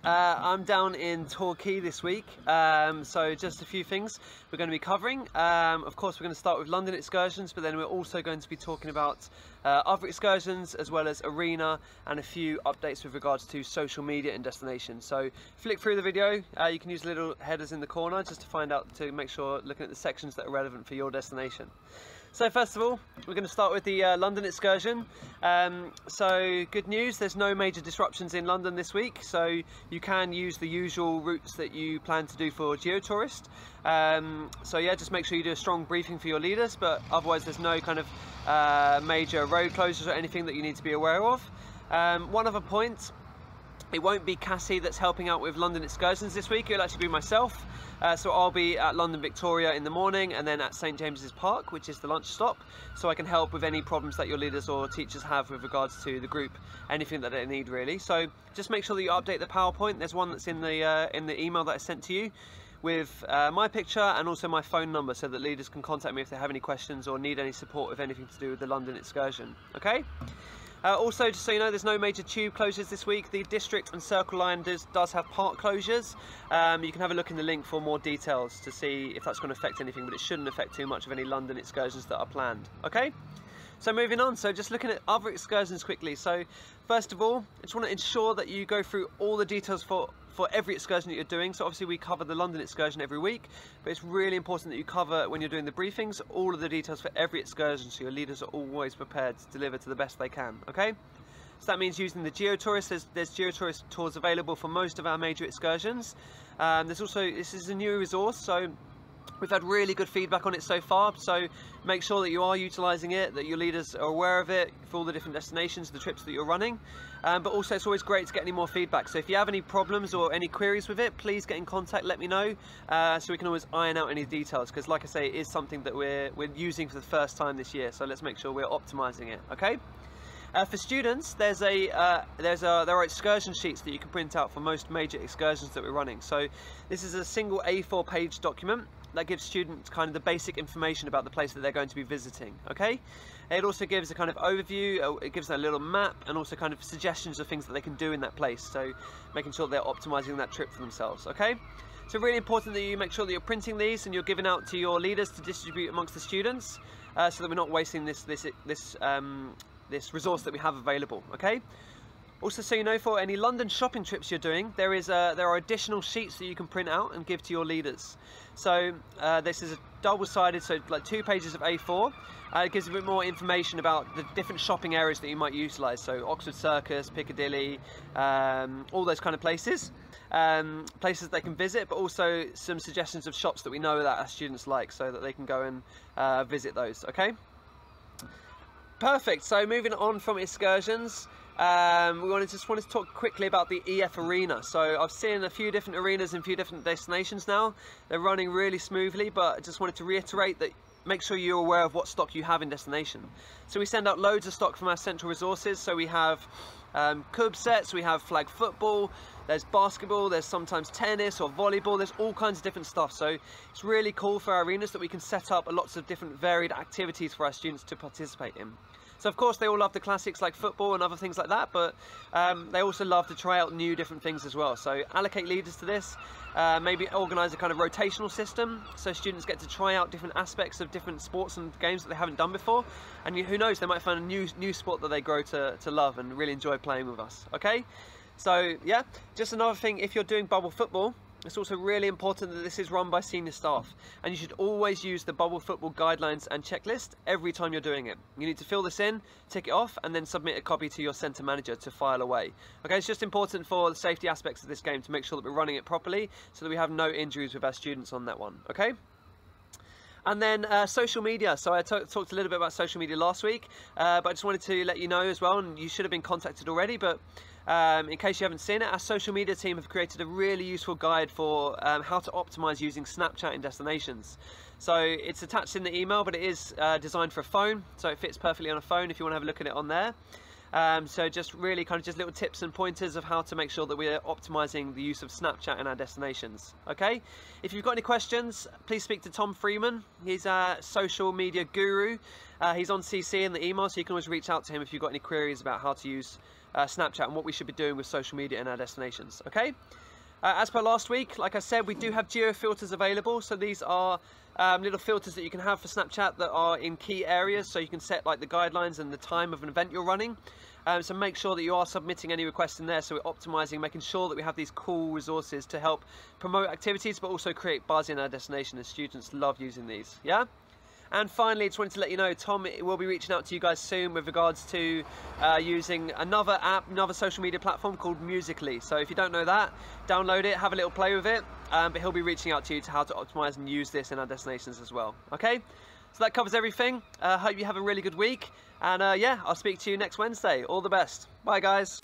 I'm down in Torquay this week, so just a few things we're going to be covering. Of course, we're going to start with London excursions, but then we're also going to be talking about other excursions as well as arena and a few updates with regards to social media and destinations. So flick through the video, you can use little headers in the corner just to find out, to make sure looking at the sections that are relevant for your destination. So first of all, we're going to start with the London excursion. So good news, there's no major disruptions in London this week, so you can use the usual routes that you plan to do for Geotourist. So yeah, just make sure you do a strong briefing for your leaders, but otherwise there's no kind of major road closures or anything that you need to be aware of. One other point, it won't be Cassie that's helping out with London excursions this week, it'll actually be myself. So I'll be at London Victoria in the morning and then at St James's Park, which is the lunch stop, so I can help with any problems that your leaders or teachers have with regards to the group, anything that they need really. So just make sure that you update the PowerPoint. There's one that's in the email that I sent to you with my picture and also my phone number, so that leaders can contact me if they have any questions or need any support with anything to do with the London excursion. Okay? Also, just so you know, there's no major tube closures this week. The District and Circle Line does have part closures. You can have a look in the link for more details to see if that's going to affect anything, but it shouldn't affect too much of any London excursions that are planned. Okay? So moving on, so just looking at other excursions quickly. So first of all, I just want to ensure that you go through all the details for every excursion that you're doing. So obviously we cover the London excursion every week, but it's really important that you cover, when you're doing the briefings, all of the details for every excursion, so your leaders are always prepared to deliver to the best they can. Okay? So that means using the Geotourist. There's Geotourist tours available for most of our major excursions. There's also, this is a new resource, so we've had really good feedback on it so far, so make sure that you are utilising it, that your leaders are aware of it for all the different destinations, the trips that you're running. But also it's always great to get any more feedback, so if you have any problems or any queries with it, please get in contact, let me know, so we can always iron out any details, because like I say, it is something that we're using for the first time this year, so let's make sure we're optimising it. Okay? For students, there are excursion sheets that you can print out for most major excursions that we're running. So this is a single A4 page document that gives students kind of the basic information about the place that they're going to be visiting. Okay? It also gives a kind of overview, it gives a little map, and also kind of suggestions of things that they can do in that place, so making sure they're optimizing that trip for themselves. Okay? So really important that you make sure that you're printing these and you're giving out to your leaders to distribute amongst the students, so that we're not wasting this resource that we have available. Okay? Also, so you know, for any London shopping trips you're doing, there are additional sheets that you can print out and give to your leaders. So this is a double-sided, so like 2 pages of A4. It gives a bit more information about the different shopping areas that you might utilise. So Oxford Circus, Piccadilly, all those kind of places. Places they can visit, but also some suggestions of shops that we know that our students like, so that they can go and visit those. Okay? Perfect. So moving on from excursions, we just wanted to talk quickly about the EF Arena. So I've seen a few different arenas in a few different destinations now. They're running really smoothly, but I just wanted to reiterate that make sure you're aware of what stock you have in destination. So we send out loads of stock from our central resources. So we have cub sets, we have flag football, there's basketball, there's sometimes tennis or volleyball, there's all kinds of different stuff. So it's really cool for our arenas that we can set up lots of different varied activities for our students to participate in. So of course they all love the classics like football and other things like that, but they also love to try out new different things as well. So allocate leaders to this, maybe organise a kind of rotational system, so students get to try out different aspects of different sports and games that they haven't done before, and who knows, they might find a new sport that they grow to love and really enjoy playing with us. Okay? So yeah, just another thing, if you're doing bubble football, it's also really important that this is run by senior staff, and you should always use the bubble football guidelines and checklist every time you're doing it. You need to fill this in, tick it off, and then submit a copy to your centre manager to file away. Okay, it's just important for the safety aspects of this game to make sure that we're running it properly, so that we have no injuries with our students on that one. Okay? And then social media. So I talked a little bit about social media last week, but I just wanted to let you know as well, and you should have been contacted already, but in case you haven't seen it, our social media team have created a really useful guide for how to optimize using Snapchat in destinations. So it's attached in the email, but it is designed for a phone, so it fits perfectly on a phone if you want to have a look at it on there. So just really kind of just little tips and pointers of how to make sure that we're optimizing the use of Snapchat in our destinations. Okay? If you've got any questions, please speak to Tom Freeman. He's our social media guru. He's on CC in the email, so you can always reach out to him if you've got any queries about how to use Snapchat and what we should be doing with social media in our destinations. Okay. As per last week, like I said, we do have geo filters available. So these are little filters that you can have for Snapchat that are in key areas. So you can set like the guidelines and the time of an event you're running. So make sure that you are submitting any requests in there. So we're optimizing, making sure that we have these cool resources to help promote activities, but also create buzz in our destination. And students love using these. Yeah. And finally, just wanted to let you know, Tom will be reaching out to you guys soon with regards to using another app, another social media platform called Musical.ly. So if you don't know that, download it, have a little play with it. But he'll be reaching out to you to how to optimize and use this in our destinations as well. Okay, so that covers everything. Hope you have a really good week. And yeah, I'll speak to you next Wednesday. All the best. Bye, guys.